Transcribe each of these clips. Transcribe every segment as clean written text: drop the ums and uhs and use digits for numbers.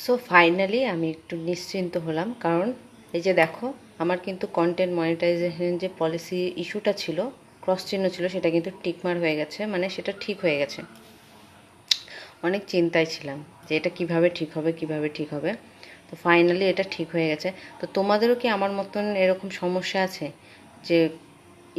So finally আমি একটু নিশ্চিন্ত হলাম, কারণ এই যে দেখো আমার কিন্তু কন্টেন্ট মনিটাইজেশন যে পলিসি ইস্যুটা ছিল, ক্রস চিহ্ন ছিল, সেটা কিন্তু টিকমার হয়ে গেছে, মানে সেটা ঠিক হয়ে গেছে। অনেক চিন্তায় ছিলাম যে এটা কিভাবে ঠিক হবে, কিভাবে ঠিক হবে। তো ফাইনালি এটা ঠিক হয়ে গেছে। তো তোমাদেরও কি আমার মতন এরকম সমস্যা আছে যে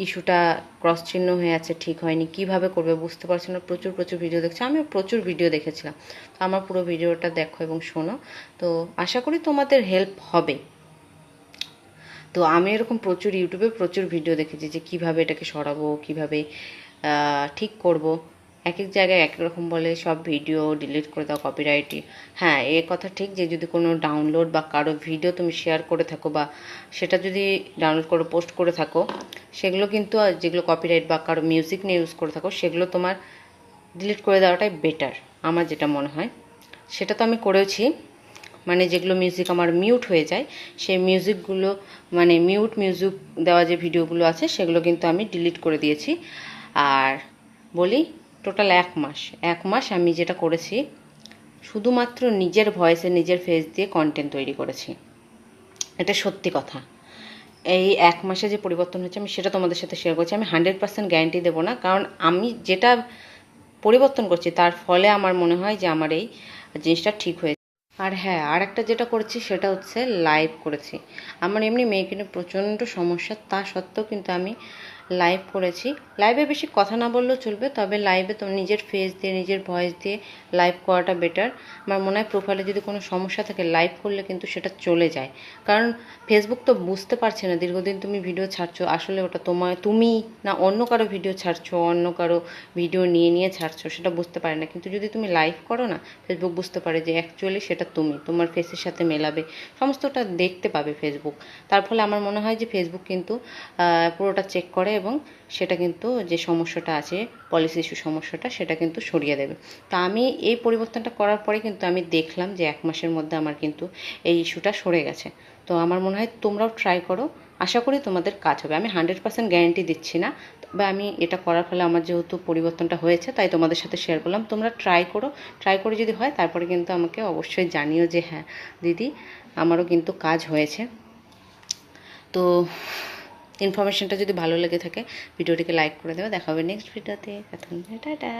ইস্যুটা ক্রস চিহ্ন হয়ে আছে, ঠিক হয়নি, কিভাবে করবে বুঝতে পারছো না? প্রচুর প্রচুর ভিডিও দেখছি, আমিও প্রচুর ভিডিও দেখেছিলাম। তো আমার পুরো ভিডিওটা দেখো এবং শোনো, তো আশা করি তোমাদের হেল্প হবে। তো আমি এরকম প্রচুর ইউটিউবে প্রচুর ভিডিও দেখেছি যে কিভাবে এটাকে সরাবো, কিভাবে ঠিক করব। এক এক জায়গায় এক রকম বলে, সব ভিডিও ডিলিট করে দাও, কপিরাইটই। হ্যাঁ, এ কথা ঠিক যে যদি কোনো ডাউনলোড বা কারো ভিডিও তুমি শেয়ার করে থাকো বা সেটা যদি ডাউনলোড করে পোস্ট করে থাকো, সেগুলো কিন্তু যেগুলো কপিরাইট বা কারো মিউজিক নিয়ে ইউজ করে থাকো, সেগুলো তোমার ডিলিট করে দেওয়াটাই বেটার, আমার যেটা মনে হয়। সেটা তো আমি করেছি, মানে যেগুলো মিউজিক আমার মিউট হয়ে যায়, সেই মিউজিকগুলো, মানে মিউজিক দেওয়া যে ভিডিওগুলো আছে সেগুলো কিন্তু আমি ডিলিট করে দিয়েছি। আর বলি, টোটাল 1 মাস আমি যেটা করেছি, শুধুমাত্র নিজের ভয়েসে নিজের ফেস দিয়ে কন্টেন্ট তৈরি করেছি। এটা সত্যি কথা। এই 1 মাসে যে পরিবর্তন হচ্ছে আমি সেটা তোমাদের সাথে শেয়ার করছি। আমি 100% গ্যারান্টি দেবো না, কারণ আমি যেটা পরিবর্তন করছি তার ফলে আমার মনে হয় যে আমার এই জিনিসটা ঠিক হয়েছে। আর হ্যাঁ, আর একটা যেটা করেছি সেটা হচ্ছে লাইভ করেছি। আমার এমনি মেয়েকে প্রচণ্ড সমস্যা, তা সত্ত্বেও কিন্তু আমি লাইভ করেছি। লাইভে বেশি কথা না বললেও চলবে, তবে লাইভে তো নিজের ফেস দিয়ে নিজের ভয়েস দিয়ে লাইভ করাটা বেটার। আমার মনে হয় প্রোফাইলে যদি কোনো সমস্যা থাকে লাইভ করলে কিন্তু সেটা চলে যায়, কারণ ফেসবুক তো বুঝতে পারছে না দীর্ঘদিন তুমি ভিডিও ছাড়ছো আসলে ওটা তুমি না অন্য কারো ভিডিও ছাড়ছো, অন্য কারো ভিডিও নিয়ে নিয়ে ছাড়ছো, সেটা বুঝতে পারে না। কিন্তু যদি তুমি লাইভ করো না, ফেসবুক বুঝতে পারে যে অ্যাকচুয়ালি সেটা তুমি, তোমার ফেসের সাথে মেলাবে, সমস্তটা দেখতে পাবে ফেসবুক। তার ফলে আমার মনে হয় যে ফেসবুক কিন্তু পুরোটা চেক করে এবং সেটা কিন্তু যে সমস্যাটা আছে, পলিসি ইস্যু সমস্যাটা, সেটা কিন্তু সরিয়ে দেবে। তো আমি এই পরিবর্তনটা করার পরে কিন্তু আমি দেখলাম যে 1 মাসের মধ্যে আমার কিন্তু এই ইস্যুটা সরে গেছে। তো আমার মনে হয় তোমরাও ট্রাই করো, আশা করি তোমাদের কাজ হবে। আমি 100% গ্যারান্টি দিচ্ছি না, তবে আমি এটা করার ফলে আমার যেহেতু পরিবর্তনটা হয়েছে তাই তোমাদের সাথে শেয়ার করলাম। তোমরা ট্রাই করো, ট্রাই করে যদি হয় তারপরে কিন্তু আমাকে অবশ্যই জানিও যে হ্যাঁ দিদি আমারও কিন্তু কাজ হয়েছে। তো ইনফরমেশনটা যদি ভালো লেগে থাকে ভিডিওটিকে লাইক করে দেবে। দেখা হবে নেক্সট ভিডিওতে। এখন টাটা।